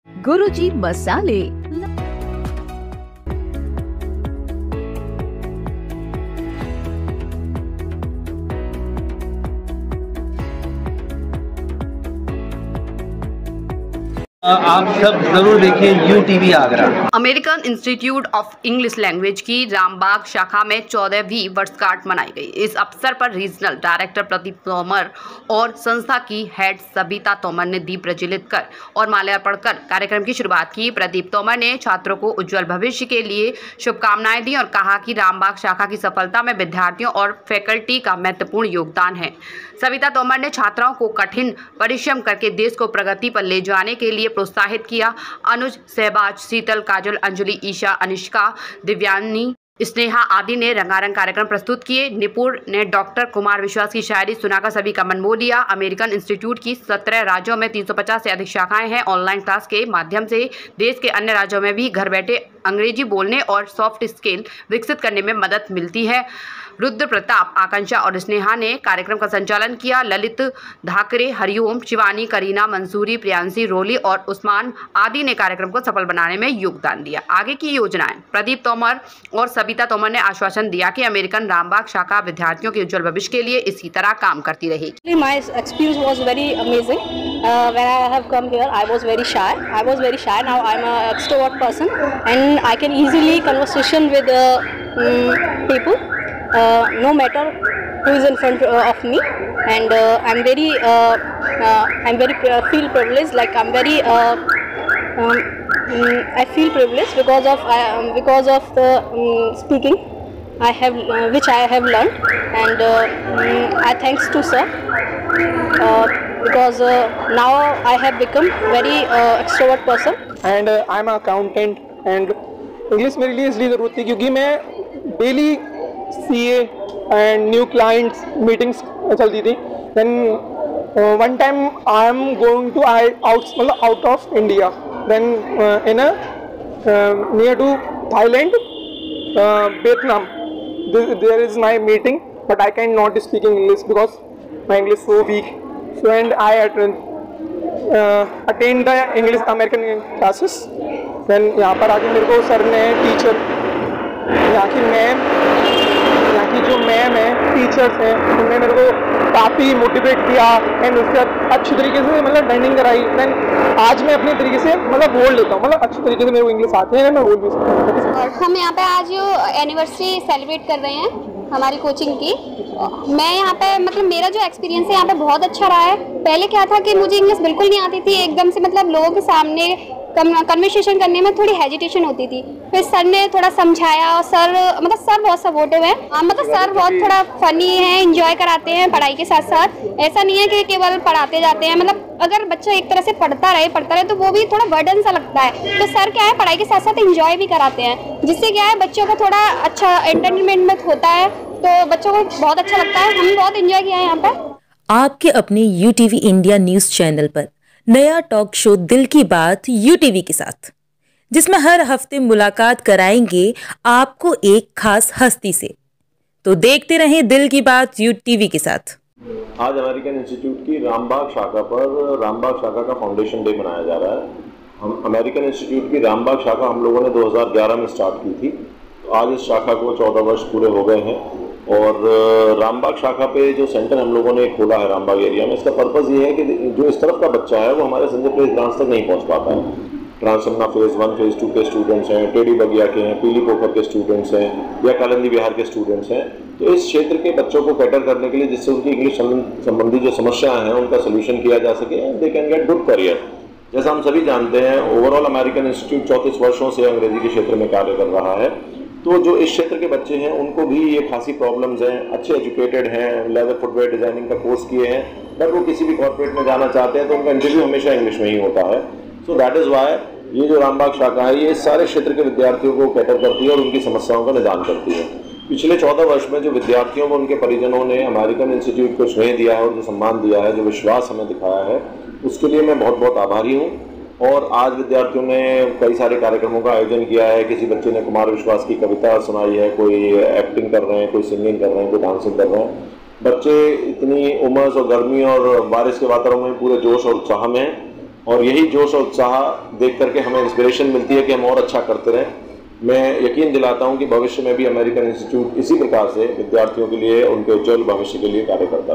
गुरुजी मसाले। आप सब जरूर देखिए UTV Agra. American institute of English language की रामबाग शाखा में 14वीं वर्षगांठ मनाई गई। इस अवसर पर रीजनल डायरेक्टर प्रदीप तोमर और संस्था की हेड सबिता तोमर ने दीप प्रज्वलित कर और माल्यार्पण कर कार्यक्रम की शुरुआत की। प्रदीप तोमर ने छात्रों को उज्जवल भविष्य के लिए शुभकामनाएं दी और कहा कि रामबाग शाखा की सफलता में विद्यार्थियों और फैकल्टी का महत्वपूर्ण योगदान है। सबिता तोमर ने छात्राओं को कठिन परिश्रम करके देश को प्रगति पर ले जाने के लिए प्रोत्साहित किया। अनुज, सहबाज, शीतल, काजल, अंजलि, ईशा, अनिष्का, दिव्यानी, स्नेहा आदि ने रंगारंग कार्यक्रम प्रस्तुत किए। निपुण ने डॉक्टर कुमार विश्वास की शायरी सुनाकर सभी का मन मोह लिया। अमेरिकन इंस्टीट्यूट की 17 राज्यों में 350 से अधिक शाखाएं हैं। ऑनलाइन क्लास के माध्यम से देश के अन्य राज्यों में भी घर बैठे अंग्रेजी बोलने और सॉफ्ट स्किल विकसित करने में मदद मिलती है। रुद्र प्रताप, आकांक्षा और स्नेहा ने कार्यक्रम का संचालन किया। ललित धाकरे, हरिओम, शिवानी, करीना, मंसूरी, प्रियांशी, रोली और उस्मान आदि ने कार्यक्रम को सफल बनाने में योगदान दिया। आगे की योजनाएं। प्रदीप तोमर और सबिता तोमर ने आश्वासन दिया कि अमेरिकन रामबाग शाखा विद्यार्थियों के उज्जवल भविष्य के लिए इसी तरह काम करती रहेगी। My experience was very amazing. When I have come here, I was very shy. Now I'm an extrovert person, and I can easily conversation with people. No matter who is in front of me, and I'm very feel privileged. Like I feel privileged because of the speaking which I have learned, and I thanks to sir because now I have become very extrovert person. And I'm an accountant, and English मेरे लिए इसलिए ज़रूरत थी क्योंकि मैं daily CA and new clients meetings चलती थी. Then one time I am going to out of India. Then in a near to Thailand, Vietnam, there is my meeting, but I cannot speak English because my English so weak. So and I attend the English American classes. Then यहाँ पर आके मेरे को sir ने teacher, यहाँ की जो ma'am है, टीचर्स हैं, उन्होंने मेरे को काफ़ी मोटिवेट किया एंड उसके बाद अच्छी तरीके से मतलब ट्रेनिंग कराई। देन आज मैं अपने तरीके से मतलब बोल लेता हूँ, मतलब अच्छी तरीके से मेरे को इंग्लिश आते हैं, मैं बोल भी सकता हूँ। हम यहाँ पे आज एनिवर्सरी सेलिब्रेट कर रहे हैं हमारी कोचिंग की। मैं यहाँ पे मतलब मेरा जो एक्सपीरियंस है यहाँ पे बहुत अच्छा रहा है। पहले क्या था कि मुझे इंग्लिश बिल्कुल नहीं आती थी, एकदम से मतलब लोगों के सामने कन्वर्सेशन करने में थोड़ी हेजिटेशन होती थी। फिर सर ने थोड़ा समझाया और सर बहुत सपोर्टिव है। मतलब सर बहुत थोड़ा फनी है, एंजॉय कराते हैं पढ़ाई के साथ साथ। ऐसा नहीं है कि केवल पढ़ाते जाते हैं, मतलब अगर बच्चा एक तरह से पढ़ता रहे तो वो भी थोड़ा बर्डन सा लगता है। तो सर क्या है पढ़ाई के साथ साथ एंजॉय भी कराते हैं, जिससे क्या है बच्चों को थोड़ा अच्छा एंटरटेनमेंट होता है, तो बच्चों को बहुत अच्छा लगता है। हमने बहुत एंजॉय किया है यहाँ पर। आपके अपने UTV इंडिया न्यूज चैनल पर नया टॉक शो दिल की बात UTV के साथ, जिसमें हर हफ्ते मुलाकात कराएंगे आपको एक खास हस्ती से। तो देखते रहें दिल की बात UTV के साथ। आज अमेरिकन इंस्टीट्यूट की रामबाग शाखा पर रामबाग शाखा का फाउंडेशन डे मनाया जा रहा है। हम अमेरिकन इंस्टीट्यूट की रामबाग शाखा हम लोगों ने 2011 में स्टार्ट की थी। तो आज इस शाखा को 14 वर्ष पूरे हो गए हैं। और रामबाग शाखा पे जो सेंटर हम लोगों ने खोला है रामबाग एरिया में, इसका पर्पज़ ये है कि जो इस तरफ का बच्चा है वो हमारे संजय प्लेस ब्रांच तक नहीं पहुंच पाता है। ट्रांसमना फेज़ 1 फेज़ 2 के स्टूडेंट्स हैं, टेडी बगिया के हैं, पीली पोखर के स्टूडेंट्स हैं या कालंदी बिहार के स्टूडेंट्स हैं। तो इस क्षेत्र के बच्चों को कैटर करने के लिए, जिससे उनकी इंग्लिश संबंधी जो समस्याएं हैं उनका सोल्यूशन किया जा सके, they can get good career. जैसा हम सभी जानते हैं, ओवरऑल अमेरिकन इंस्टीट्यूट 34 वर्षों से अंग्रेजी के क्षेत्र में कार्य कर रहा है। तो जो इस क्षेत्र के बच्चे हैं उनको भी ये खासी प्रॉब्लम्स हैं, अच्छे एजुकेटेड हैं, लेदर फुटवेयर डिज़ाइनिंग का कोर्स किए हैं, बट वो किसी भी कॉर्पोरेट में जाना चाहते हैं तो उनका इंटरव्यू हमेशा इंग्लिश में ही होता है। सो दैट इज़ वाई ये जो रामबाग शाखा है ये सारे क्षेत्र के विद्यार्थियों को कैटर करती है और उनकी समस्याओं का निदान करती है। पिछले 14 वर्ष में जो विद्यार्थियों को उनके परिजनों ने अमेरिकन इंस्टीट्यूट को स्नेह दिया है और जो सम्मान दिया है, जो विश्वास हमें दिखाया है, उसके लिए मैं बहुत बहुत आभारी हूँ। और आज विद्यार्थियों ने कई सारे कार्यक्रमों का आयोजन किया है। किसी बच्चे ने कुमार विश्वास की कविता सुनाई है, कोई एक्टिंग कर रहे हैं, कोई सिंगिंग कर रहे हैं, कोई डांसिंग कर रहे हैं। बच्चे इतनी उमस और गर्मी और बारिश के वातावरण में पूरे जोश और उत्साह में हैं। और यही जोश और उत्साह देख करके हमें इंस्पिरेशन मिलती है कि हम और अच्छा करते रहें। मैं यकीन दिलाता हूं कि भविष्य में भी अमेरिकन इंस्टीट्यूट इसी प्रकार से विद्यार्थियों के लिए, उनके उज्जवल भविष्य के लिए कार्य करता रहे।